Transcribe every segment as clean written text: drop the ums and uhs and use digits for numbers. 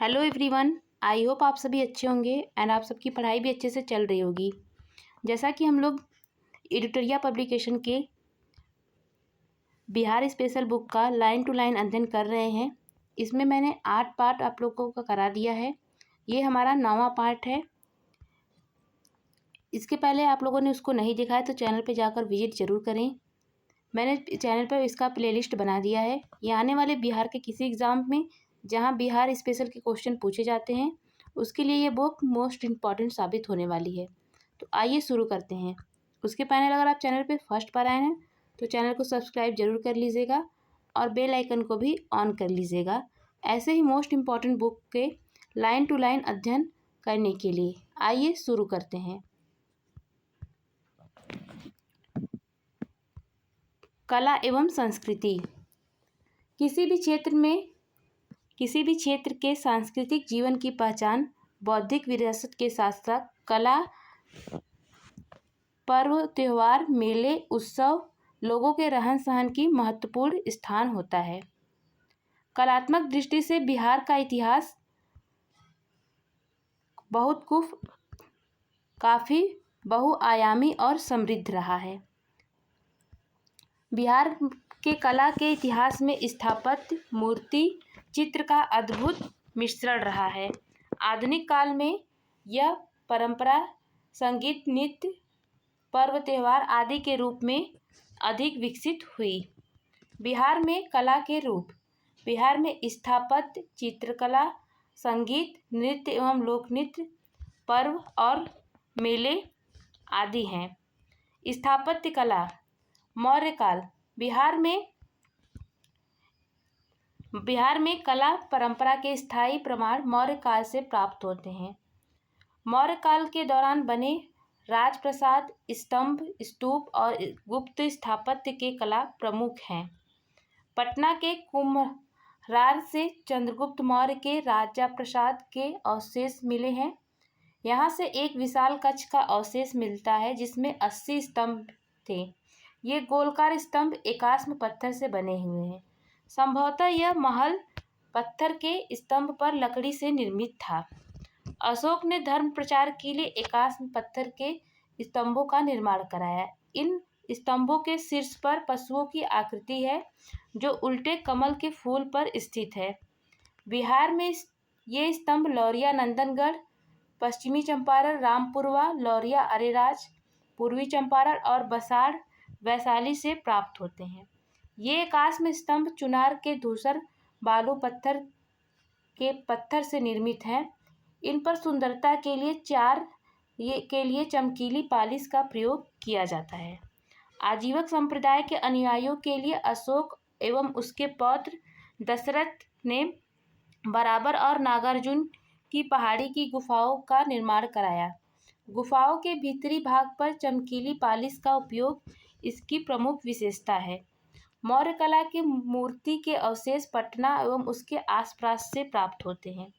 Hello everyone. I hope आप सभी अच्छे होंगे एंड आप सबकी पढ़ाई भी अच्छे से चल रही होगी। जैसा कि हम लोग एडिटोरिया पब्लिकेशन के बिहार स्पेशल बुक का लाइन टू लाइन अध्ययन कर रहे हैं। इसमें मैंने 8 पार्ट आप लोगों को करा दिया है। ये हमारा 9वां पार्ट है। इसके पहले आप लोगों ने उसको नहीं देखा है तो चैनल पर जाकर विजिट ज़रूर करें। मैंने चैनल पर इसका प्लेलिस्ट बना दिया है। ये आने वाले बिहार के किसी एग्ज़ाम में जहां बिहार स्पेशल के क्वेश्चन पूछे जाते हैं उसके लिए ये बुक मोस्ट इम्पॉर्टेंट साबित होने वाली है। तो आइए शुरू करते हैं। उसके पहले अगर आप चैनल पे फर्स्ट बार आए हैं तो चैनल को सब्सक्राइब जरूर कर लीजिएगा और बेल आइकन को भी ऑन कर लीजिएगा, ऐसे ही मोस्ट इम्पॉर्टेंट बुक के लाइन टू लाइन अध्ययन करने के लिए। आइए शुरू करते हैं। कला एवं संस्कृति। किसी भी क्षेत्र के सांस्कृतिक जीवन की पहचान बौद्धिक विरासत के साथ साथ कला, पर्व, त्योहार, मेले, उत्सव, लोगों के रहन सहन की महत्वपूर्ण स्थान होता है। कलात्मक दृष्टि से बिहार का इतिहास काफ़ी बहुआयामी और समृद्ध रहा है। बिहार के कला के इतिहास में स्थापत्य, मूर्ति, चित्र का अद्भुत मिश्रण रहा है। आधुनिक काल में यह परंपरा संगीत, नृत्य, पर्व, त्योहार आदि के रूप में अधिक विकसित हुई। बिहार में कला के रूप। बिहार में स्थापत्य, चित्रकला, संगीत, नृत्य एवं लोक नृत्य, पर्व और मेले आदि हैं। स्थापत्य कला। मौर्य काल। बिहार में कला परंपरा के स्थायी प्रमाण मौर्य काल से प्राप्त होते हैं। मौर्य काल के दौरान बने राजप्रासाद, स्तंभ, स्तूप और गुप्त स्थापत्य के कला प्रमुख हैं। पटना के कुम्हरार से चंद्रगुप्त मौर्य के राजप्रासाद के अवशेष मिले हैं। यहाँ से एक विशाल कक्ष का अवशेष मिलता है जिसमें 80 स्तंभ थे। ये गोलकार स्तंभ एकाश्म पत्थर से बने हुए हैं। संभवतः यह महल पत्थर के स्तंभ पर लकड़ी से निर्मित था। अशोक ने धर्म प्रचार के लिए एकाश्म पत्थर के स्तंभों का निर्माण कराया। इन स्तंभों के शीर्ष पर पशुओं की आकृति है जो उल्टे कमल के फूल पर स्थित है। बिहार में ये स्तंभ लौरिया नंदनगढ़, पश्चिमी चंपारण रामपुरवा, लौरिया अरेराज, पूर्वी चंपारण और बसाड़ वैशाली से प्राप्त होते हैं। ये एकाश्म स्तंभ चुनार के धूसर बालू पत्थर से निर्मित हैं। इन पर सुंदरता के लिए चमकीली पालिश का प्रयोग किया जाता है। आजीवक संप्रदाय के अनुयायियों के लिए अशोक एवं उसके पौत्र दशरथ ने बराबर और नागार्जुन की पहाड़ी की गुफाओं का निर्माण कराया। गुफाओं के भीतरी भाग पर चमकीली पालिश का उपयोग इसकी प्रमुख विशेषता है। मौर्य कला के मूर्ति के अवशेष पटना एवं उसके आसपास से प्राप्त होते हैं।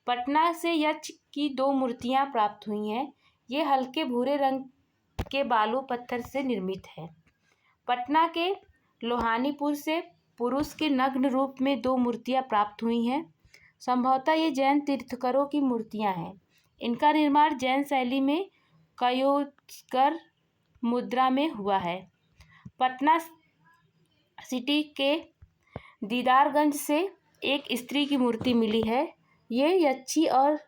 पटना से यक्ष की 2 मूर्तियां प्राप्त हुई हैं। ये हल्के भूरे रंग के बालू पत्थर से निर्मित है। पटना के लोहानीपुर से पुरुष के नग्न रूप में 2 मूर्तियां प्राप्त हुई हैं। संभवतः ये जैन तीर्थंकरों की मूर्तियां हैं। इनका निर्माण जैन शैली में कयोस्कर मुद्रा में हुआ है। पटना सिटी के दीदारगंज से एक स्त्री की मूर्ति मिली है। ये यक्षी और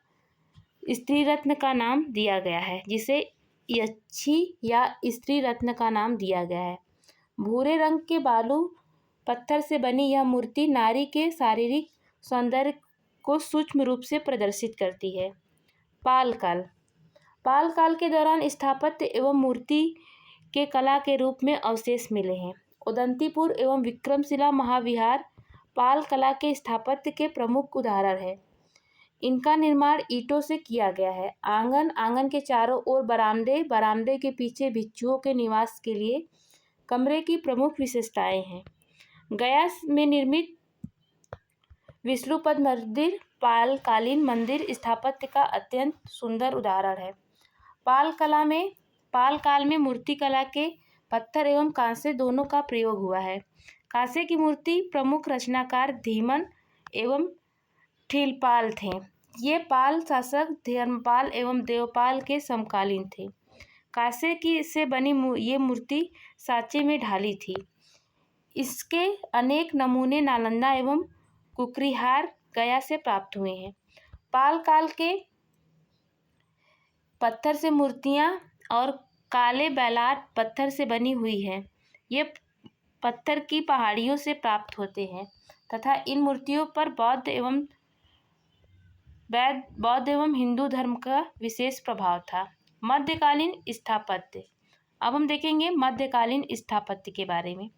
स्त्री रत्न का नाम दिया गया है, जिसे यक्षी या स्त्री रत्न का नाम दिया गया है। भूरे रंग के बालू पत्थर से बनी यह मूर्ति नारी के शारीरिक सौंदर्य को सूक्ष्म रूप से प्रदर्शित करती है। पाल काल के दौरान स्थापत्य एवं मूर्ति के कला के रूप में अवशेष मिले हैं। उदंतीपुर एवं विक्रमशिला महाविहार पाल कला के स्थापत्य के प्रमुख उदाहरण है। इनका निर्माण ईंटों से किया गया है। आंगन के चारों ओर बरामदे के पीछे भिक्षुओं के निवास के लिए कमरे की प्रमुख विशेषताएं हैं। गया में निर्मित विष्णुपद मंदिर पालकालीन मंदिर स्थापत्य का अत्यंत सुंदर उदाहरण है। पाल काल में मूर्ति कला के पत्थर एवं कांसे दोनों का प्रयोग हुआ है। कांसे की मूर्ति प्रमुख रचनाकार धीमन एवं ठीलपाल थे। ये पाल शासक धर्मपाल एवं देवपाल के समकालीन थे। कांसे की से बनी ये मूर्ति सांचे में ढाली थी। इसके अनेक नमूने नालंदा एवं कुकरीहार गया से प्राप्त हुए हैं। पाल काल के पत्थर से मूर्तियां और काले बेलाट पत्थर से बनी हुई है। ये पत्थर की पहाड़ियों से प्राप्त होते हैं तथा इन मूर्तियों पर बौद्ध एवं हिंदू धर्म का विशेष प्रभाव था। मध्यकालीन स्थापत्य। अब हम देखेंगे मध्यकालीन स्थापत्य के बारे में।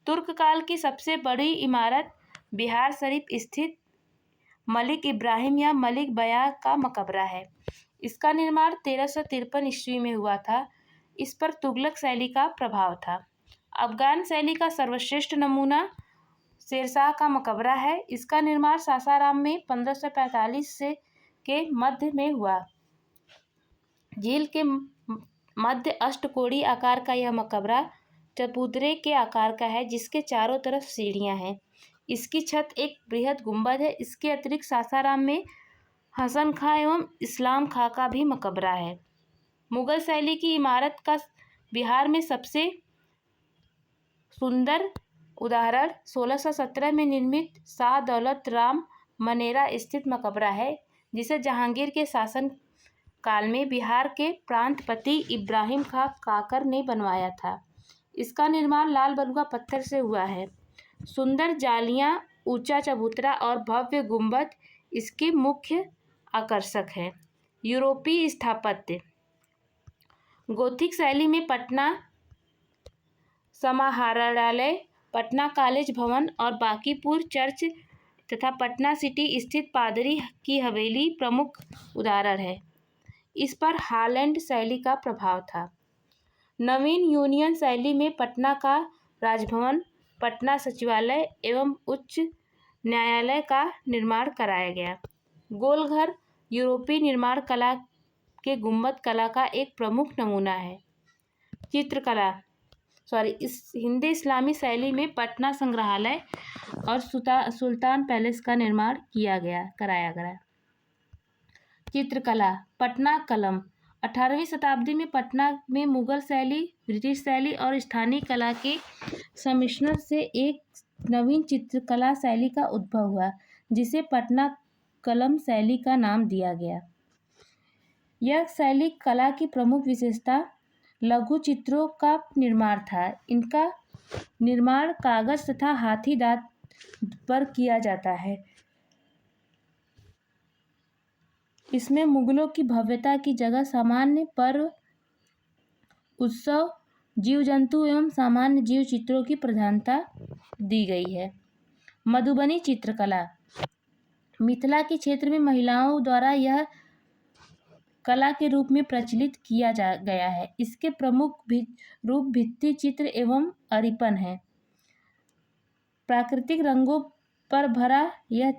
तुर्क काल की सबसे बड़ी इमारत बिहार शरीफ स्थित मलिक इब्राहिम या मलिक बया का मकबरा है। इसका निर्माण 1353 ईस्वी में हुआ था। इस पर तुगलक शैली का प्रभाव था। अफगान शैली का सर्वश्रेष्ठ नमूना शेरशाह का मकबरा है। इसका निर्माण सासाराम में 1545 से के मध्य में हुआ। झील के मध्य अष्टकोणीय आकार का यह मकबरा चबूतरे के आकार का है, जिसके चारों तरफ सीढ़ियां हैं। इसकी छत एक बृहद गुंबद है। इसके अतिरिक्त सासाराम में हसन खां एवं इस्लाम खां का भी मकबरा है। मुगल शैली की इमारत का बिहार में सबसे सुंदर उदाहरण 1617 में निर्मित शाह दौलत राम मनेरा स्थित मकबरा है, जिसे जहांगीर के शासन काल में बिहार के प्रांतपति इब्राहिम खां काकर ने बनवाया था। इसका निर्माण लाल बलुआ पत्थर से हुआ है। सुंदर जालियां, ऊंचा चबूतरा और भव्य गुंबद इसके मुख्य आकर्षक है। यूरोपीय स्थापत्य। गोथिक शैली में पटना समाहरणालय, पटना कॉलेज भवन और बांकीपुर चर्च तथा पटना सिटी स्थित पादरी की हवेली प्रमुख उदाहरण है। इस पर हॉलैंड शैली का प्रभाव था। नवीन यूनियन शैली में पटना का राजभवन, पटना सचिवालय एवं उच्च न्यायालय का निर्माण कराया गया। गोलघर यूरोपीय निर्माण कला के गुंबद कला का एक प्रमुख नमूना है। इस हिंदी इस्लामी शैली में पटना संग्रहालय और सुल्तान पैलेस का निर्माण कराया गया। चित्रकला। पटना कलम। 18वीं शताब्दी में पटना में मुगल शैली, ब्रिटिश शैली और स्थानीय कला के सम्मिश्रण से एक नवीन चित्रकला शैली का उद्भव हुआ, जिसे पटना कलम शैली का नाम दिया गया। यह शैली कला की प्रमुख विशेषता लघु चित्रों का निर्माण था। इनका निर्माण कागज तथा हाथी दांत पर किया जाता है। इसमें मुगलों की भव्यता की जगह सामान्य पर्व, उत्सव, जीव जंतु एवं सामान्य जीव चित्रों की प्रधानता दी गई है। मधुबनी चित्रकला। मिथिला के क्षेत्र में महिलाओं द्वारा यह कला के रूप में प्रचलित किया गया है। इसके प्रमुख रूप भित्ति चित्र एवं अरिपन है। प्राकृतिक रंगों पर भरा यह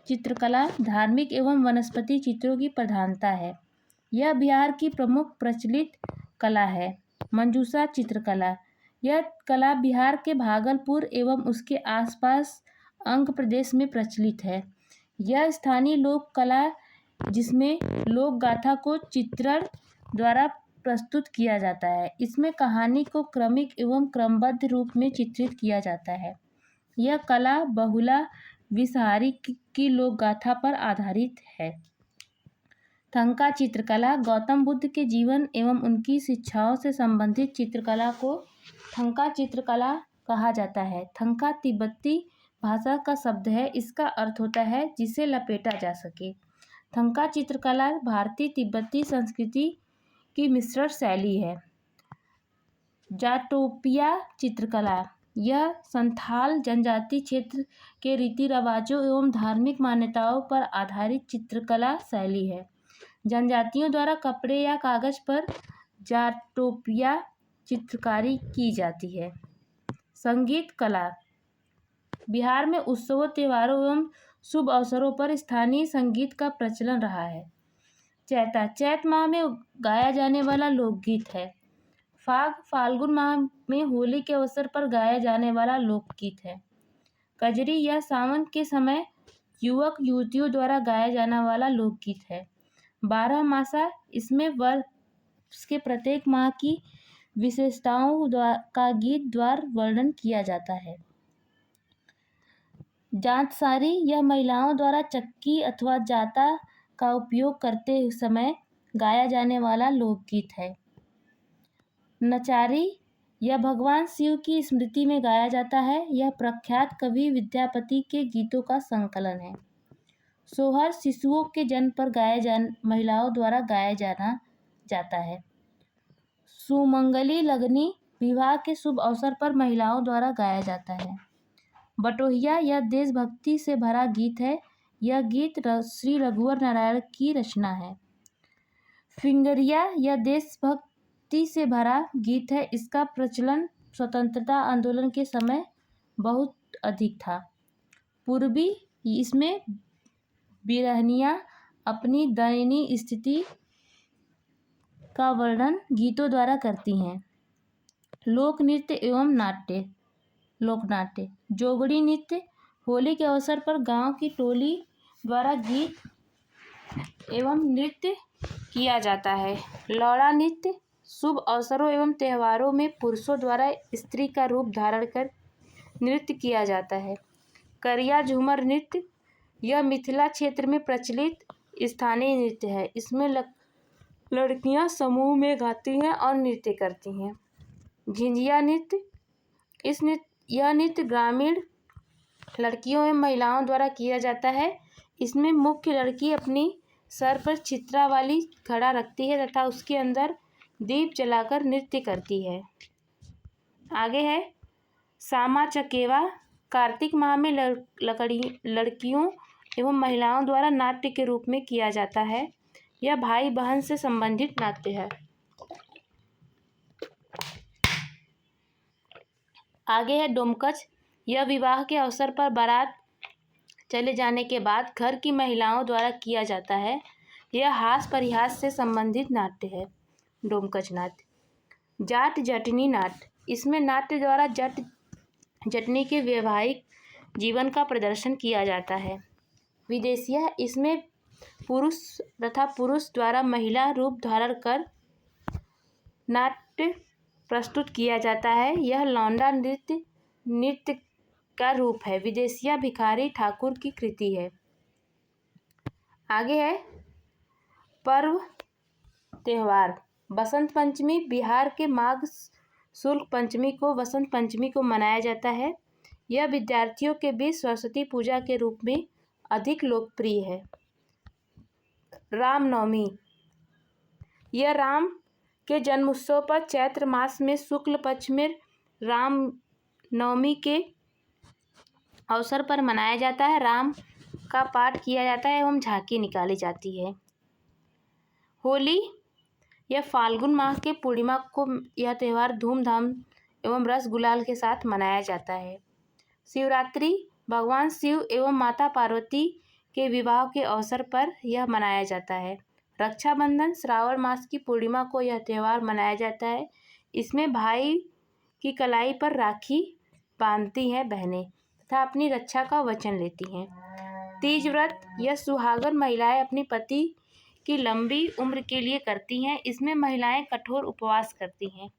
चित्रकला धार्मिक एवं वनस्पति चित्रों की प्रधानता है। यह बिहार की प्रमुख प्रचलित कला है। मंजूषा चित्रकला। यह कला बिहार के भागलपुर एवं उसके आसपास अंग प्रदेश में प्रचलित है। यह स्थानीय लोक कला जिसमें लोक गाथा को चित्रण द्वारा प्रस्तुत किया जाता है। इसमें कहानी को क्रमिक एवं क्रमबद्ध रूप में चित्रित किया जाता है। यह कला बहुला विषहारी की लोक गाथा पर आधारित है। थंका चित्रकला। गौतम बुद्ध के जीवन एवं उनकी शिक्षाओं से संबंधित चित्रकला को थंका चित्रकला कहा जाता है। थंका तिब्बती भाषा का शब्द है। इसका अर्थ होता है जिसे लपेटा जा सके। थंका चित्रकला भारतीय तिब्बती संस्कृति की मिश्रण शैली है। जाटोपिया चित्रकला। यह संथाल जनजाति क्षेत्र के रीति रिवाजों एवं धार्मिक मान्यताओं पर आधारित चित्रकला शैली है। जनजातियों द्वारा कपड़े या कागज पर जाटोपिया चित्रकारी की जाती है। संगीत कला। बिहार में उत्सवों, त्योहारों एवं शुभ अवसरों पर स्थानीय संगीत का प्रचलन रहा है। चैता चैत माह में गाया जाने वाला लोकगीत है। फाग फाल्गुन माह में होली के अवसर पर गाया जाने वाला लोकगीत है। कजरी यह सावन के समय युवक युवतियों द्वारा गाया जाने वाला लोकगीत है। 12मासा इसमें वर्ष के प्रत्येक माह की विशेषताओं का गीत द्वारा वर्णन किया जाता है। जांतसारी यह महिलाओं द्वारा चक्की अथवा जाता का उपयोग करते समय गाया जाने वाला लोकगीत है। नचारी यह भगवान शिव की स्मृति में गाया जाता है। यह प्रख्यात कवि विद्यापति के गीतों का संकलन है। सोहर शिशुओं के जन्म पर महिलाओं द्वारा गाया जाता है। सुमंगली लगनी विवाह के शुभ अवसर पर महिलाओं द्वारा गाया जाता है। बटोहिया यह देशभक्ति से भरा गीत है। यह गीत श्री रघुवर नारायण की रचना है। फिंगरिया यह देशभक्ति से भरा गीत है। इसका प्रचलन स्वतंत्रता आंदोलन के समय बहुत अधिक था। पूर्वी इसमें बिरहनियाँ अपनी दयनीय स्थिति का वर्णन गीतों द्वारा करती हैं। लोक नृत्य एवं लोकनाट्य जोगड़ी नृत्य होली के अवसर पर गांव की टोली द्वारा गीत एवं नृत्य किया जाता है। लौड़ा नृत्य शुभ अवसरों एवं त्योहारों में पुरुषों द्वारा स्त्री का रूप धारण कर नृत्य किया जाता है। करिया झूमर नृत्य यह मिथिला क्षेत्र में प्रचलित स्थानीय नृत्य है। इसमें लड़कियां समूह में गाती हैं और नृत्य करती हैं। झिंझिया नृत्य यह नृत्य ग्रामीण लड़कियों एवं महिलाओं द्वारा किया जाता है। इसमें मुख्य लड़की अपनी सर पर चित्रा वाली घड़ा रखती है तथा उसके अंदर दीप जलाकर नृत्य करती है। आगे है सामा चकेवा। कार्तिक माह में लड़कियों एवं महिलाओं द्वारा नाट्य के रूप में किया जाता है। यह भाई बहन से संबंधित नाट्य है। आगे है डोमकच। यह विवाह के अवसर पर बारात चले जाने के बाद घर की महिलाओं द्वारा किया जाता है। यह हास परिहास से संबंधित नाट्य है। डोमकच नाट्य। जाट जटनी नाट्य इसमें नाट्य द्वारा जटनी के वैवाहिक जीवन का प्रदर्शन किया जाता है। विदेशिया इसमें पुरुष द्वारा महिला रूप धारण कर नाट्य प्रस्तुत किया जाता है। यह लौंडा नृत्य का रूप है। विदेशिया भिखारी ठाकुर की कृति है। आगे है पर्व त्योहार। बसंत पंचमी बिहार के माघ शुक्ल पंचमी को बसंत पंचमी को मनाया जाता है। यह विद्यार्थियों के बीच सरस्वती पूजा के रूप में अधिक लोकप्रिय है। रामनवमी यह राम के जन्मोत्सव पर चैत्र मास में शुक्ल पक्ष में राम नवमी के अवसर पर मनाया जाता है। राम का पाठ किया जाता है एवं झांकी निकाली जाती है। होली यह फाल्गुन माह के पूर्णिमा को यह त्यौहार धूमधाम एवं रस गुलाल के साथ मनाया जाता है। शिवरात्रि भगवान शिव एवं माता पार्वती के विवाह के अवसर पर यह मनाया जाता है। रक्षाबंधन श्रावण मास की पूर्णिमा को यह त्यौहार मनाया जाता है। इसमें भाई की कलाई पर राखी बांधती हैं बहनें तथा अपनी रक्षा का वचन लेती हैं। तीज व्रत यह सुहागन महिलाएं अपने पति की लंबी उम्र के लिए करती हैं। इसमें महिलाएं कठोर उपवास करती हैं।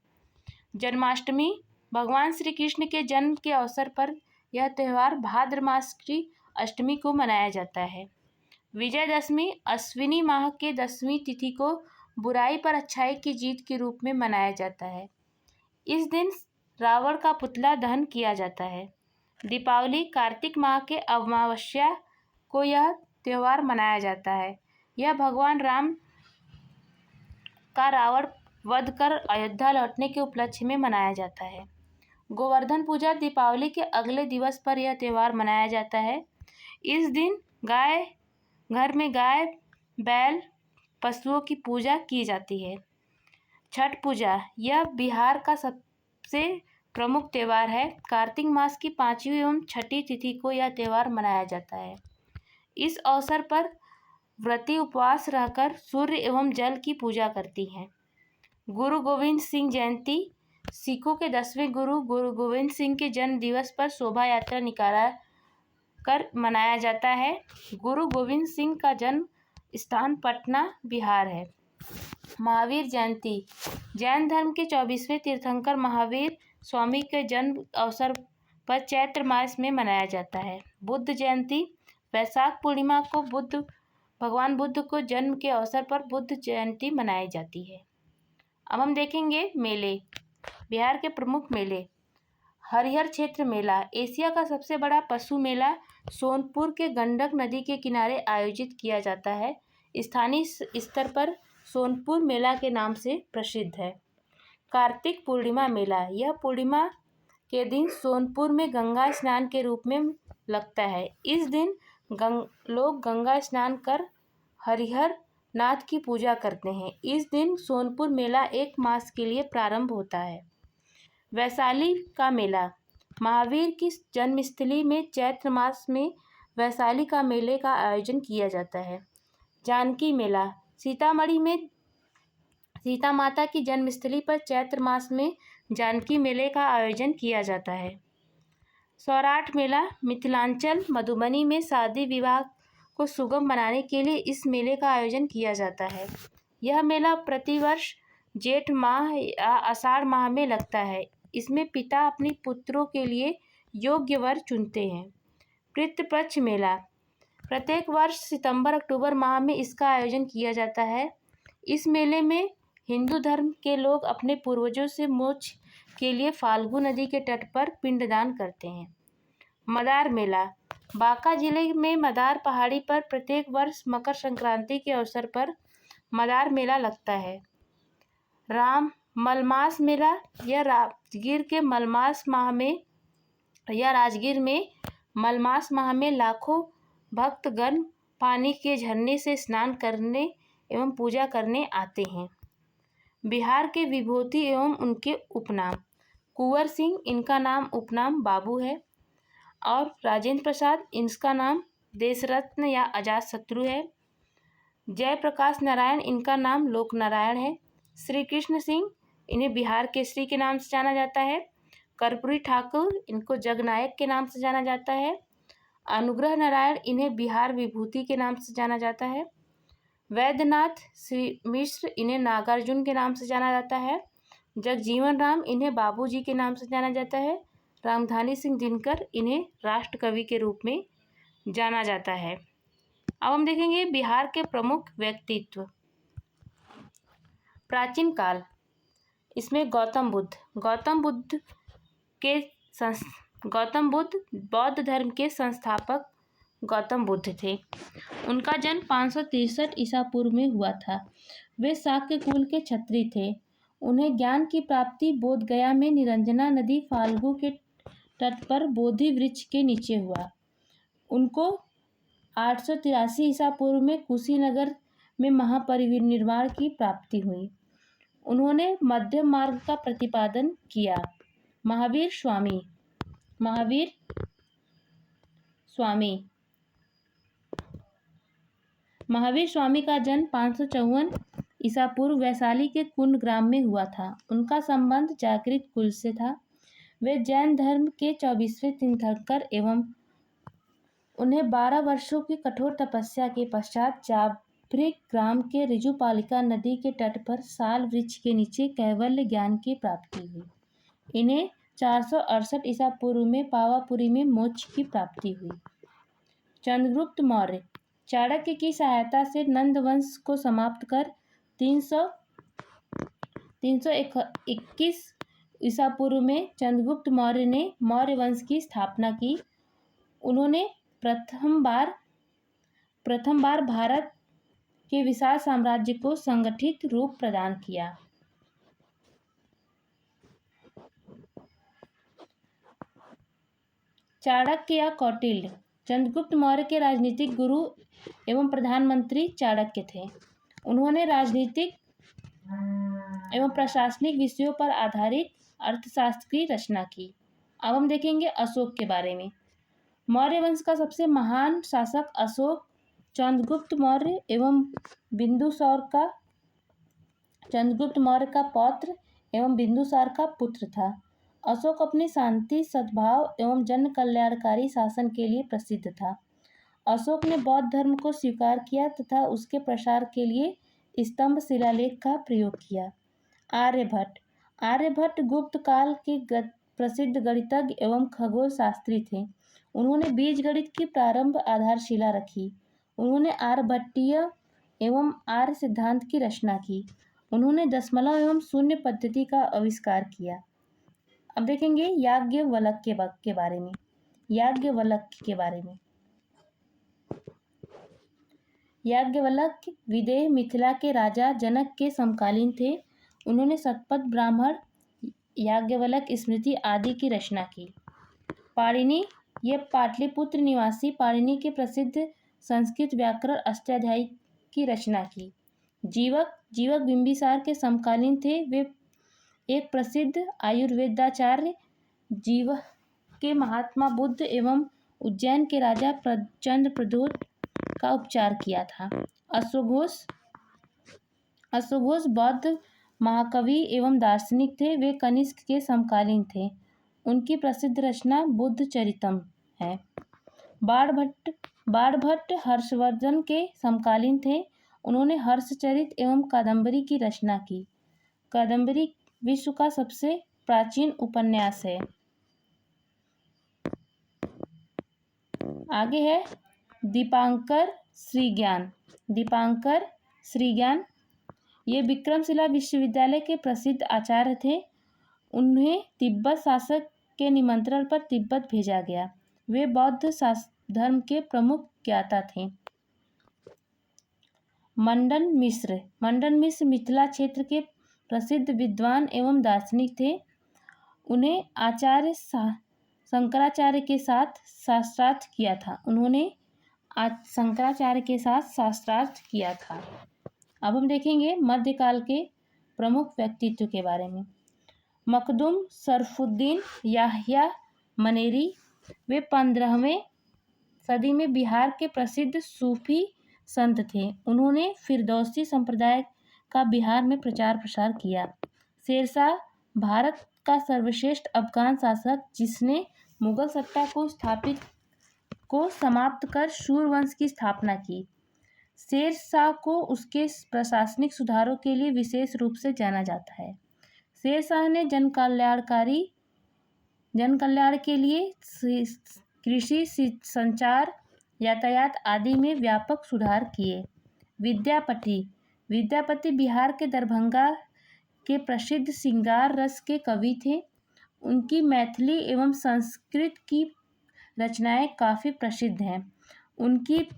जन्माष्टमी भगवान श्री कृष्ण के जन्म के अवसर पर यह त्यौहार भाद्र मास की अष्टमी को मनाया जाता है। विजयदशमी अश्विनी माह के 10वीं तिथि को बुराई पर अच्छाई की जीत के रूप में मनाया जाता है। इस दिन रावण का पुतला दहन किया जाता है। दीपावली कार्तिक माह के अमावस्या को यह त्यौहार मनाया जाता है। यह भगवान राम का रावण वध कर अयोध्या लौटने के उपलक्ष्य में मनाया जाता है। गोवर्धन पूजा दीपावली के अगले दिवस पर यह त्यौहार मनाया जाता है। इस दिन घर में गाय बैल पशुओं की पूजा की जाती है। छठ पूजा यह बिहार का सबसे प्रमुख त्यौहार है। कार्तिक मास की 5वीं एवं 6ठी तिथि को यह त्यौहार मनाया जाता है। इस अवसर पर व्रती उपवास रहकर सूर्य एवं जल की पूजा करती हैं। गुरु गोविंद सिंह जयंती सिखों के 10वें गुरु गोविंद सिंह के जन्म दिवस पर शोभा यात्रा कर मनाया जाता है। गुरु गोविंद सिंह का जन्म स्थान पटना बिहार है। महावीर जयंती जैन धर्म के 24वें तीर्थंकर महावीर स्वामी के जन्म अवसर पर चैत्र मास में मनाया जाता है। बुद्ध जयंती वैशाख पूर्णिमा को भगवान बुद्ध को जन्म के अवसर पर बुद्ध जयंती मनाई जाती है। अब हम देखेंगे मेले। बिहार के प्रमुख मेले। हरिहर क्षेत्र मेला एशिया का सबसे बड़ा पशु मेला सोनपुर के गंडक नदी के किनारे आयोजित किया जाता है। स्थानीय स्तर पर सोनपुर मेला के नाम से प्रसिद्ध है। कार्तिक पूर्णिमा मेला यह पूर्णिमा के दिन सोनपुर में गंगा स्नान के रूप में लगता है। इस दिन लोग गंगा स्नान कर हरिहर नाथ की पूजा करते हैं। इस दिन सोनपुर मेला 1 मास के लिए प्रारंभ होता है। वैशाली का मेला महावीर की जन्मस्थली में चैत्र मास में वैशाली का मेले का आयोजन किया जाता है। जानकी मेला सीतामढ़ी में सीता माता की जन्मस्थली पर चैत्र मास में जानकी मेले का आयोजन किया जाता है। सौराठ मेला मिथिलांचल मधुबनी में शादी विवाह को सुगम बनाने के लिए इस मेले का आयोजन किया जाता है। यह मेला प्रतिवर्ष जेठ माह या आषाढ़ माह में लगता है। इसमें पिता अपनी पुत्रों के लिए योग्य वर चुनते हैं। पितृपक्ष मेला प्रत्येक वर्ष सितंबर अक्टूबर माह में इसका आयोजन किया जाता है। इस मेले में हिंदू धर्म के लोग अपने पूर्वजों से मोक्ष के लिए फाल्गु नदी के तट पर पिंडदान करते हैं। मदार मेला बांका जिले में मदार पहाड़ी पर प्रत्येक वर्ष मकर संक्रांति के अवसर पर मदार मेला लगता है। मलमास मेला यह राजगीर में मलमास माह में लाखों भक्तगण पानी के झरने से स्नान करने एवं पूजा करने आते हैं। बिहार के विभूति एवं उनके उपनाम कुंवर सिंह इनका नाम उपनाम बाबू है और राजेंद्र प्रसाद इनका नाम देशरत्न या अजातशत्रु है। जयप्रकाश नारायण इनका नाम लोक नारायण है। श्री कृष्ण सिंह इन्हें बिहार केसरी के नाम से जाना जाता है। कर्पूरी ठाकुर इनको जगनायक के नाम से जाना जाता है। अनुग्रह नारायण इन्हें बिहार विभूति के नाम से जाना जाता है। वैद्यनाथ श्री मिश्र इन्हें नागार्जुन के नाम से जाना जाता है। जगजीवन राम इन्हें बाबूजी के नाम से जाना जाता है। रामधानी सिंह दिनकर इन्हें राष्ट्र कवि के रूप में जाना जाता है। अब हम देखेंगे बिहार के प्रमुख व्यक्तित्व। प्राचीन काल इसमें गौतम बुद्ध बौद्ध धर्म के संस्थापक गौतम बुद्ध थे। उनका जन्म 563 ईसा पूर्व में हुआ था। वे शाक्य कुल के क्षत्रिय थे। उन्हें ज्ञान की प्राप्ति बोधगया में निरंजना नदी फाल्गु के तट पर बोधि वृक्ष के नीचे हुआ। उनको 883 ईसा पूर्व में कुशीनगर में महापरिनिर्वाण की प्राप्ति हुई। उन्होंने मध्यम मार्ग का प्रतिपादन किया। महावीर स्वामी का जन्म 554 ईसा पूर्व वैशाली के कुंड ग्राम में हुआ था। उनका संबंध जागृत कुल से था। वे जैन धर्म के 24वें तीर्थंकर एवं उन्हें 12 वर्षों की कठोर तपस्या के पश्चात जाभृग ग्राम के ऋजुपालिका नदी के तट पर साल वृक्ष के नीचे कैवल्य ज्ञान की प्राप्ति हुई। इन्हें 468 ईसा पूर्व में पावापुरी में मोक्ष की प्राप्ति हुई। चंद्रगुप्त मौर्य चाणक्य की सहायता से नंद वंश को समाप्त कर 321 ईसा पूर्व में चंद्रगुप्त मौर्य ने मौर्य वंश की स्थापना की। उन्होंने प्रथम बार भारत के विशाल साम्राज्य को संगठित रूप प्रदान किया। चाणक्य या कौटिल्य चंद्रगुप्त मौर्य के राजनीतिक गुरु एवं प्रधानमंत्री चाणक्य थे। उन्होंने राजनीतिक एवं प्रशासनिक विषयों पर आधारित अर्थशास्त्र की रचना की। अब हम देखेंगे अशोक के बारे में। मौर्य वंश का सबसे महान शासक अशोक चंद्रगुप्त मौर्य का पौत्र एवं बिंदुसार का पुत्र था। अशोक अपने शांति, सद्भाव एवं जन कल्याणकारी शासन के लिए प्रसिद्ध था। अशोक ने बौद्ध धर्म को स्वीकार किया तथा उसके प्रसार के लिए स्तंभ शिलालेख का प्रयोग किया। आर्यभट्ट आर्यभट्ट गुप्त काल के प्रसिद्ध गणितज्ञ एवं खगोल शास्त्री थे। उन्होंने बीजगणित की प्रारंभ आधारशिला रखी। उन्होंने आर्यभट्टीय एवं आर्य सिद्धांत की रचना की। उन्होंने दशमलव एवं शून्य पद्धति का आविष्कार किया। अब देखेंगे याज्ञवल्क्य के बारे में। याज्ञवल्क्य के बारे में याज्ञवल्क्य विदेह मिथिला के राजा जनक के समकालीन थे। उन्होंने शतपथ ब्राह्मण, याज्ञवल्क्य स्मृति आदि की रचना की। पाणिनि, ये पाटलिपुत्र निवासी पाणिनि के प्रसिद्ध संस्कृत व्याकरण अष्टाध्यायी की रचना की। जीवक बिंबिसार के समकालीन थे। वे एक प्रसिद्ध आयुर्वेदाचार्य जीवक के महात्मा बुद्ध एवं उज्जैन के राजा चंद्रप्रद्योत का उपचार किया था। अश्वघोष बौद्ध महाकवि एवं दार्शनिक थे। वे कनिष्क के समकालीन थे। उनकी प्रसिद्ध रचना बुद्ध चरितम है। बाणभट्ट हर्षवर्धन के समकालीन थे। उन्होंने हर्षचरित एवं कादंबरी की रचना की। कादंबरी विश्व का सबसे प्राचीन उपन्यास है। आगे है दीपांकर श्रीज्ञान। ये विक्रमशिला विश्वविद्यालय के प्रसिद्ध आचार्य थे। उन्हें तिब्बत शासक के निमंत्रण पर तिब्बत भेजा गया। वे बौद्ध धर्म के प्रमुख ज्ञाता थे। मंडन मिश्र मिथिला क्षेत्र के प्रसिद्ध विद्वान एवं दार्शनिक थे। उन्हें आचार्य शंकराचार्य के साथ शास्त्रार्थ किया था। अब हम देखेंगे मध्यकाल के प्रमुख व्यक्तित्व के बारे में। मखदूम शरफुद्दीन याह्या मनेरी, वे 15वीं सदी में बिहार के प्रसिद्ध सूफी संत थे। उन्होंने फिरदौसी संप्रदाय का बिहार में प्रचार प्रसार किया। शेरशाह, भारत का सर्वश्रेष्ठ अफगान शासक जिसने मुगल सत्ता को समाप्त कर सूर्यवंश की स्थापना की। शेरशाह को उसके प्रशासनिक सुधारों के लिए विशेष रूप से जाना जाता है। शेरशाह ने जन कल्याण के लिए कृषि, संचार, यातायात आदि में व्यापक सुधार किए। विद्यापति बिहार के दरभंगा के प्रसिद्ध श्रृंगार रस के कवि थे। उनकी मैथिली एवं संस्कृत की रचनाएं काफ़ी प्रसिद्ध हैं। उनकी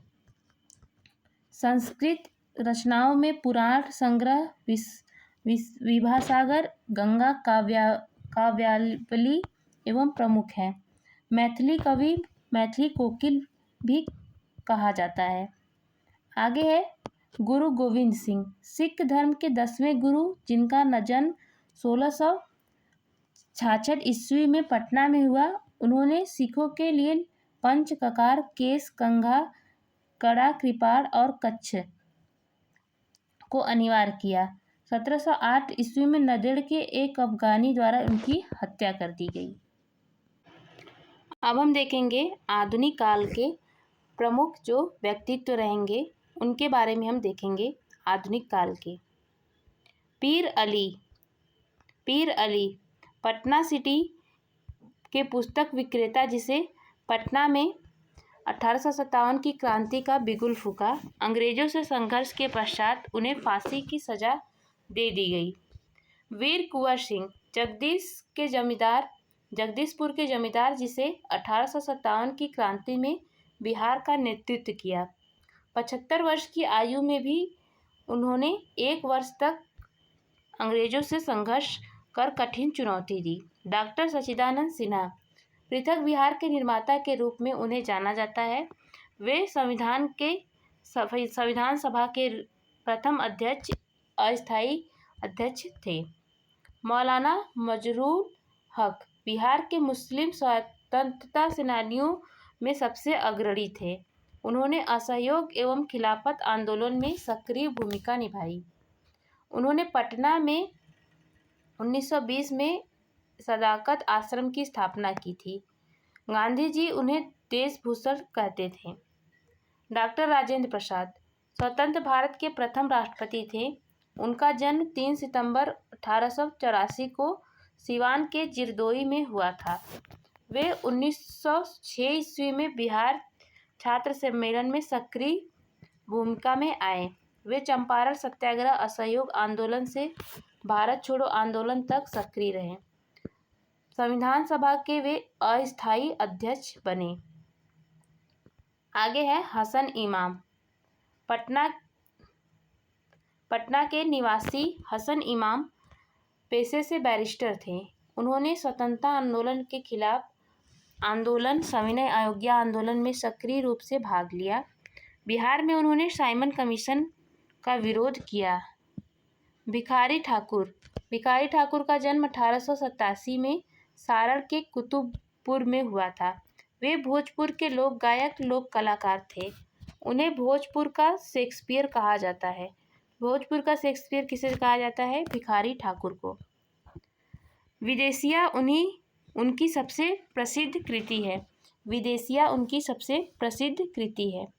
संस्कृत रचनाओं में पुराण संग्रह, विभासागर, गंगा काव्यावली एवं प्रमुख हैं। मैथिली कवि मैथिली कोकिल भी कहा जाता है। आगे है गुरु गोविंद सिंह, सिख धर्म के 10वें गुरु, जिनका जन्म 1666 ईस्वी में पटना में हुआ। उन्होंने सिखों के लिए पंच ककार, केस, कंघा, कड़ा, कृपाण और कच्छ को अनिवार्य किया। 1708 ईस्वी में नंदेड़ के एक अफगानी द्वारा उनकी हत्या कर दी गई। अब हम देखेंगे आधुनिक काल के प्रमुख जो व्यक्तित्व रहेंगे उनके बारे में हम देखेंगे। आधुनिक काल के पीर अली पटना सिटी के पुस्तक विक्रेता, जिसे पटना में 1857 की क्रांति का बिगुल फूंका। अंग्रेजों से संघर्ष के पश्चात उन्हें फांसी की सजा दे दी गई। वीर कुंवर सिंह जगदीशपुर के जमींदार, जिसे 1857 की क्रांति में बिहार का नेतृत्व किया। 75 वर्ष की आयु में भी उन्होंने 1 वर्ष तक अंग्रेजों से संघर्ष कर कठिन चुनौती दी। डॉक्टर सच्चिदानंद सिन्हा, पृथक बिहार के निर्माता के रूप में उन्हें जाना जाता है। वे संविधान सभा के प्रथम अस्थायी अध्यक्ष थे। मौलाना मजरूर हक बिहार के मुस्लिम स्वतंत्रता सेनानियों में सबसे अग्रणी थे। उन्होंने असहयोग एवं खिलाफत आंदोलन में सक्रिय भूमिका निभाई। उन्होंने पटना में 1920 में सदाकत आश्रम की स्थापना की थी। गांधी जी उन्हें देशभूषण कहते थे। डॉक्टर राजेंद्र प्रसाद स्वतंत्र भारत के प्रथम राष्ट्रपति थे। उनका जन्म 3 सितंबर 1884 को सिवान के जिरदोई में हुआ था। वे 1906 ईस्वी में बिहार छात्र सम्मेलन में सक्रिय भूमिका में आए। वे चंपारण सत्याग्रह, असहयोग आंदोलन से भारत छोड़ो आंदोलन तक सक्रिय रहे। संविधान सभा के वे अस्थायी अध्यक्ष बने। आगे है हसन इमाम। पटना के निवासी हसन इमाम पेशे से बैरिस्टर थे। उन्होंने स्वतंत्रता आंदोलन के खिलाफ आंदोलन, सविनय अवज्ञा आंदोलन में सक्रिय रूप से भाग लिया। बिहार में उन्होंने साइमन कमीशन का विरोध किया। भिखारी ठाकुर का जन्म 1887 में सारण के कुतुबपुर में हुआ था। वे भोजपुर के लोक गायक, लोक कलाकार थे। उन्हें भोजपुर का शेक्सपियर कहा जाता है। भोजपुर का शेक्सपियर किसे कहा जाता है? भिखारी ठाकुर को। विदेशिया उनकी सबसे प्रसिद्ध कृति है। विदेशिया उनकी सबसे प्रसिद्ध कृति है।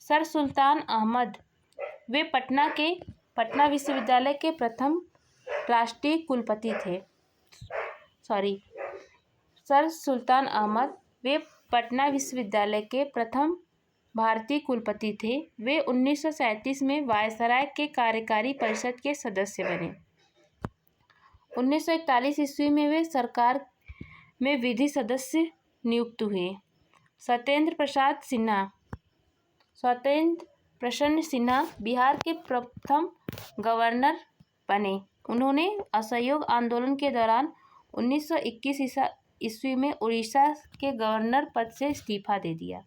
सर सुल्तान अहमद वे पटना विश्वविद्यालय के प्रथम राष्ट्रीय कुलपति थे। सर सुल्तान अहमद वे पटना विश्वविद्यालय के प्रथम भारतीय कुलपति थे। वे 1937 में वायसराय के कार्यकारी परिषद के सदस्य बने। 1941 ईस्वी में वे सरकार में विधि सदस्य नियुक्त हुए। सत्येंद्र प्रसन्न सिन्हा बिहार के प्रथम गवर्नर बने। उन्होंने असहयोग आंदोलन के दौरान 1921 ईस्वी में उड़ीसा के गवर्नर पद से इस्तीफा दे दिया।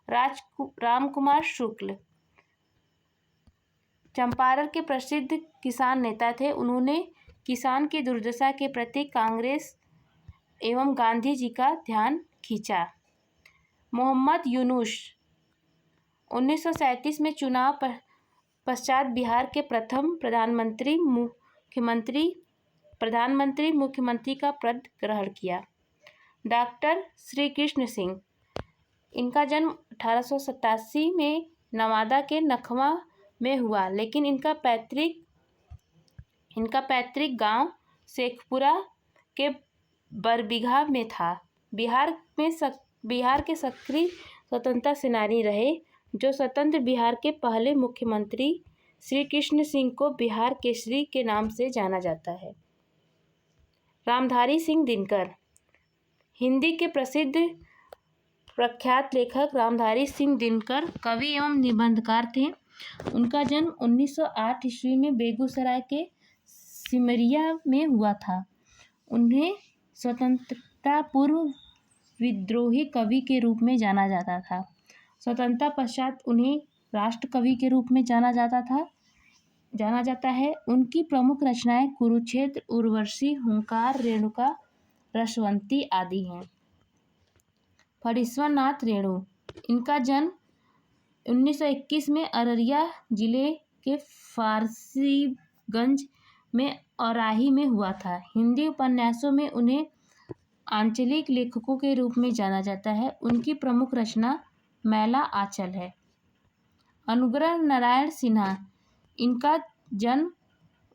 रामकुमार शुक्ल चंपारण के प्रसिद्ध किसान नेता थे। उन्होंने किसान की दुर्दशा के प्रति कांग्रेस एवं गांधी जी का ध्यान खींचा। मोहम्मद यूनुस 1937 में चुनाव पश्चात बिहार के प्रथम प्रधानमंत्री का पद ग्रहण किया। डॉक्टर श्री कृष्ण सिंह इनका जन्म 1887 में नवादा के नखवा में हुआ, लेकिन इनका पैतृक गांव शेखपुरा के बरबीघा में था। बिहार के सक्रिय स्वतंत्रता सेनानी रहे, जो स्वतंत्र बिहार के पहले मुख्यमंत्री श्री कृष्ण सिंह को बिहार केसरी के नाम से जाना जाता है। रामधारी सिंह दिनकर हिंदी के प्रसिद्ध प्रख्यात लेखक रामधारी सिंह दिनकर कवि एवं निबंधकार थे। उनका जन्म 1908 ईस्वी में बेगूसराय के सिमरिया में हुआ था। उन्हें स्वतंत्रता पूर्व विद्रोही कवि के रूप में जाना जाता था। स्वतंत्रता पश्चात उन्हें राष्ट्र कवि के रूप में जाना जाता है। उनकी प्रमुख रचनाएं कुरुक्षेत्र, उर्वशी, हुंकार, रेणुका, रसवंती आदि हैं। फणीश्वर नाथ रेणु इनका जन्म 1921 में अररिया जिले के फारसीगंज में औराही में हुआ था। हिंदी उपन्यासों में उन्हें आंचलिक लेखकों के रूप में जाना जाता है। उनकी प्रमुख रचना मैला आंचल है। अनुग्रह नारायण सिन्हा इनका जन्म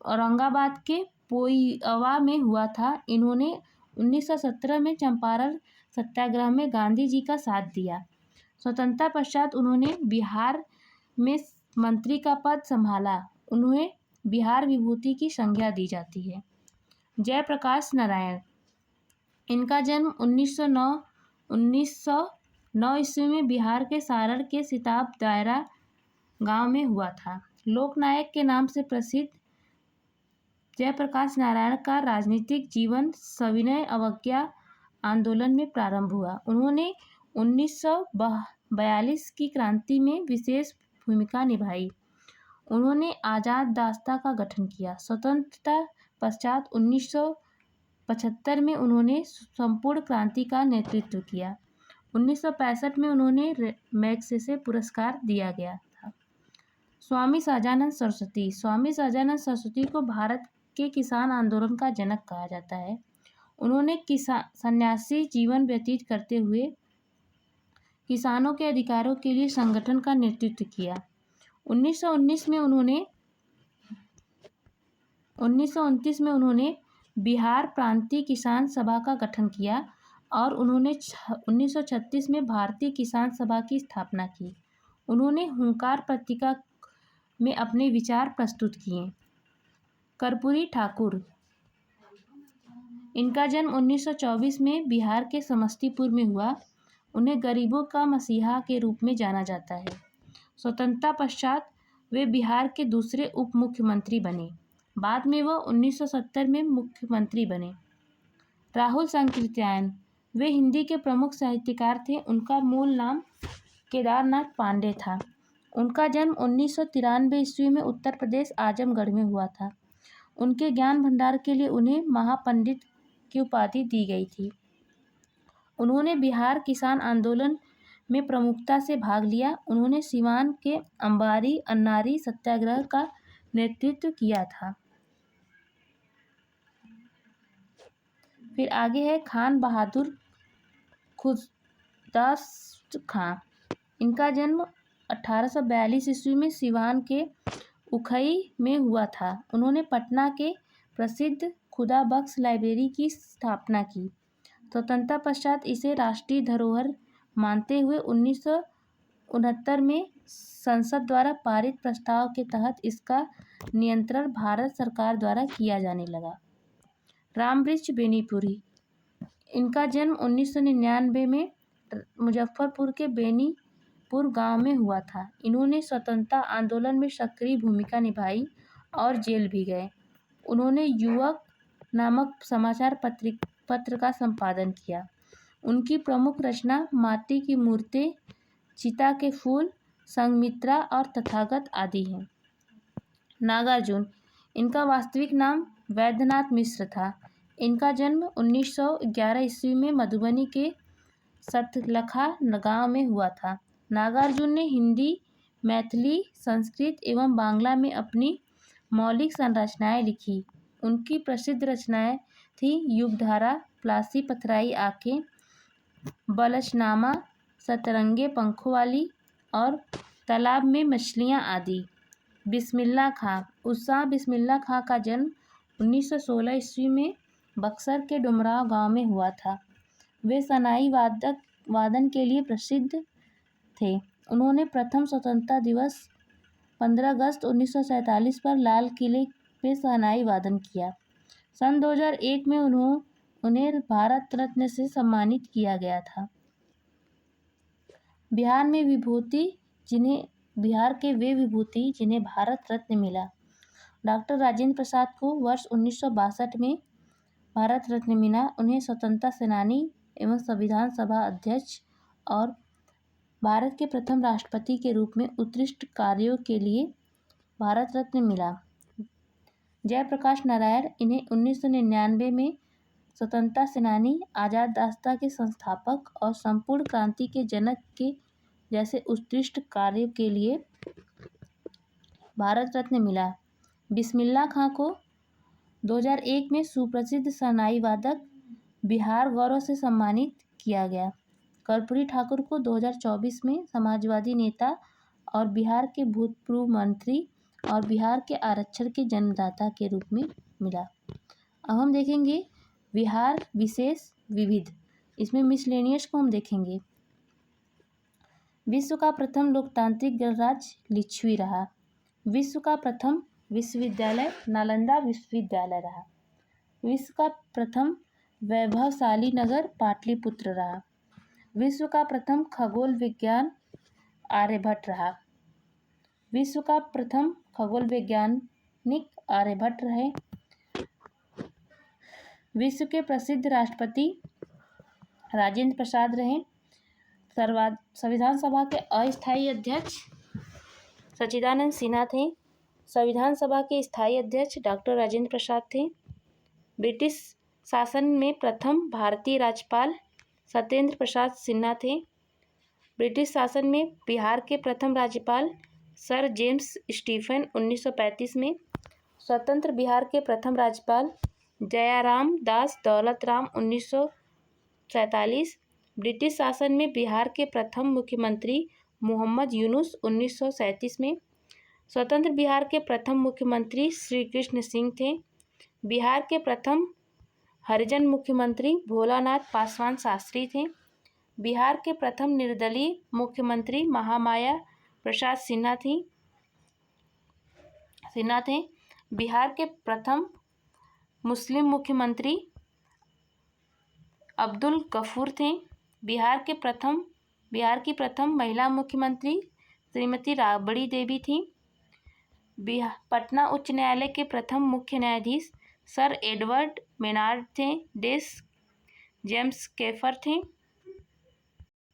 औरंगाबाद के पोइअवा में हुआ था। इन्होंने 1917 में चंपारण सत्याग्रह में गांधी जी का साथ दिया। स्वतंत्रता पश्चात उन्होंने बिहार में मंत्री का पद संभाला। उन्हें बिहार विभूति की संज्ञा दी जाती है। जयप्रकाश नारायण इनका जन्म 1909 ईस्वी में बिहार के सारण के सिताब दायरा गांव में हुआ था। लोकनायक के नाम से प्रसिद्ध जयप्रकाश नारायण का राजनीतिक जीवन सविनय अवज्ञा आंदोलन में प्रारंभ हुआ। उन्होंने 1942 की क्रांति में विशेष भूमिका निभाई। उन्होंने आज़ाद दास्ता का गठन किया। स्वतंत्रता पश्चात 1975 में उन्होंने संपूर्ण क्रांति का नेतृत्व किया। 1965 में उन्होंने मैग्सेसे पुरस्कार दिया गया था। स्वामी सहजानंद सरस्वती को भारत के किसान आंदोलन का जनक कहा जाता है। उन्होंने सन्यासी जीवन व्यतीत करते हुए किसानों के अधिकारों के लिए संगठन का नेतृत्व किया। 1929 में उन्होंने बिहार प्रांतीय किसान सभा का गठन किया और उन्होंने 1936 में भारतीय किसान सभा की स्थापना की। उन्होंने हुंकार पत्रिका में अपने विचार प्रस्तुत किए। कर्पूरी ठाकुर, इनका जन्म 1924 में बिहार के समस्तीपुर में हुआ। उन्हें गरीबों का मसीहा के रूप में जाना जाता है। स्वतंत्रता पश्चात वे बिहार के दूसरे उप मुख्यमंत्री बने। बाद में वह 1970 में मुख्यमंत्री बने। राहुल सांकृत्यायन, वे हिंदी के प्रमुख साहित्यकार थे। उनका मूल नाम केदारनाथ पांडे था। उनका जन्म 1993 ईस्वी में उत्तर प्रदेश आजमगढ़ में हुआ था। उनके ज्ञान भंडार के लिए उन्हें महापंडित की उपाधि दी गई थी। उन्होंने बिहार किसान आंदोलन में प्रमुखता से भाग लिया। उन्होंने सीवान के अंबारी अन्नारी सत्याग्रह का नेतृत्व किया था। फिर आगे है खान बहादुर खुदास खां। इनका जन्म 1842 ईस्वी में सीवान के उखई में हुआ था। उन्होंने पटना के प्रसिद्ध खुदा बख्श लाइब्रेरी की स्थापना की। स्वतंत्रता पश्चात इसे राष्ट्रीय धरोहर मानते हुए 1969 में संसद द्वारा पारित प्रस्ताव के तहत इसका नियंत्रण भारत सरकार द्वारा किया जाने लगा। रामवृक्ष बेनीपुरी, इनका जन्म 1999 में मुजफ्फरपुर के बेनीपुर गांव में हुआ था। इन्होंने स्वतंत्रता आंदोलन में सक्रिय भूमिका निभाई और जेल भी गए। उन्होंने युवक नामक समाचार पत्र का संपादन किया। उनकी प्रमुख रचना माटी की मूर्तें, चिता के फूल, संघमित्रा और तथागत आदि हैं। नागार्जुन, इनका वास्तविक नाम वैद्यनाथ मिश्र था। इनका जन्म 1911 ईस्वी में मधुबनी के सतलखा गांव में हुआ था। नागार्जुन ने हिंदी, मैथिली, संस्कृत एवं बांग्ला में अपनी मौलिक संरचनाएं लिखी। उनकी प्रसिद्ध रचनाएं थी युगधारा, प्लासी पथराई आंखें, बलशनामा, सतरंगे पंखों वाली और तालाब में मछलियां आदि। बिस्मिल्लाह खां, उत्साह बिस्मिल्लाह खां का जन्म 1916 ईस्वी में बक्सर के डुमराव गांव में हुआ था। वे शनाई वादन के लिए प्रसिद्ध थे। उन्होंने प्रथम स्वतंत्रता दिवस 15 अगस्त 1947 पर लाल किले पे शहनाई वादन किया। सन 2001 में उन्हें भारत रत्न से सम्मानित किया गया था। बिहार के वे विभूति जिन्हें भारत रत्न मिला। डॉक्टर राजेंद्र प्रसाद को वर्ष 1962 में भारत रत्न मिला। उन्हें स्वतंत्रता सेनानी एवं संविधान सभा अध्यक्ष और भारत के प्रथम राष्ट्रपति के रूप में उत्कृष्ट कार्यों के लिए भारत रत्न मिला। जयप्रकाश नारायण, इन्हें 1999 में स्वतंत्रता सेनानी, आज़ाद रास्ता के संस्थापक और संपूर्ण क्रांति के जनक के जैसे उत्कृष्ट कार्यों के लिए भारत रत्न मिला। बिस्मिल्लाह खां को 2001 में सुप्रसिद्ध शहनाई वादक बिहार गौरव से सम्मानित किया गया। कर्पूरी ठाकुर को 2024 में समाजवादी नेता और बिहार के भूतपूर्व मंत्री और बिहार के आरक्षण के जन्मदाता के रूप में मिला। अब हम देखेंगे बिहार विशेष विविध। इसमें मिसलेनियस को हम देखेंगे। विश्व का प्रथम लोकतांत्रिक गणराज्य लिच्छवी रहा। विश्व का प्रथम विश्वविद्यालय नालंदा विश्वविद्यालय रहा। विश्व का प्रथम वैभवशाली नगर पाटलिपुत्र रहा। विश्व का प्रथम खगोल विज्ञान आर्यभट्ट रहा। विश्व का प्रथम खगोल वैज्ञानिक आर्यभट्ट रहे। विश्व के प्रसिद्ध राष्ट्रपति राजेंद्र प्रसाद रहे। संविधान सभा के अस्थायी अध्यक्ष सच्चिदानंद सिन्हा थे। संविधान सभा के स्थायी अध्यक्ष डॉक्टर राजेंद्र प्रसाद थे। ब्रिटिश शासन में प्रथम भारतीय राज्यपाल सत्येंद्र प्रसाद सिन्हा थे। ब्रिटिश शासन में बिहार के प्रथम राज्यपाल सर जेम्स स्टीफन 1935 में। स्वतंत्र बिहार के प्रथम राज्यपाल जयाराम दास दौलतराम 1947। ब्रिटिश शासन में बिहार के प्रथम मुख्यमंत्री मोहम्मद यूनुस 1937 में। स्वतंत्र बिहार के प्रथम मुख्यमंत्री श्री कृष्ण सिंह थे। बिहार के प्रथम हरिजन मुख्यमंत्री भोलानाथ पासवान शास्त्री थे। बिहार के प्रथम निर्दलीय मुख्यमंत्री महामाया प्रसाद सिन्हा थे। बिहार के प्रथम मुस्लिम मुख्यमंत्री अब्दुल गफूर थे। बिहार की प्रथम महिला मुख्यमंत्री श्रीमती राबड़ी देवी थी। पटना उच्च न्यायालय के प्रथम मुख्य न्यायाधीश सर एडवर्ड मेनार्ड थे। जेम्स केफर थे।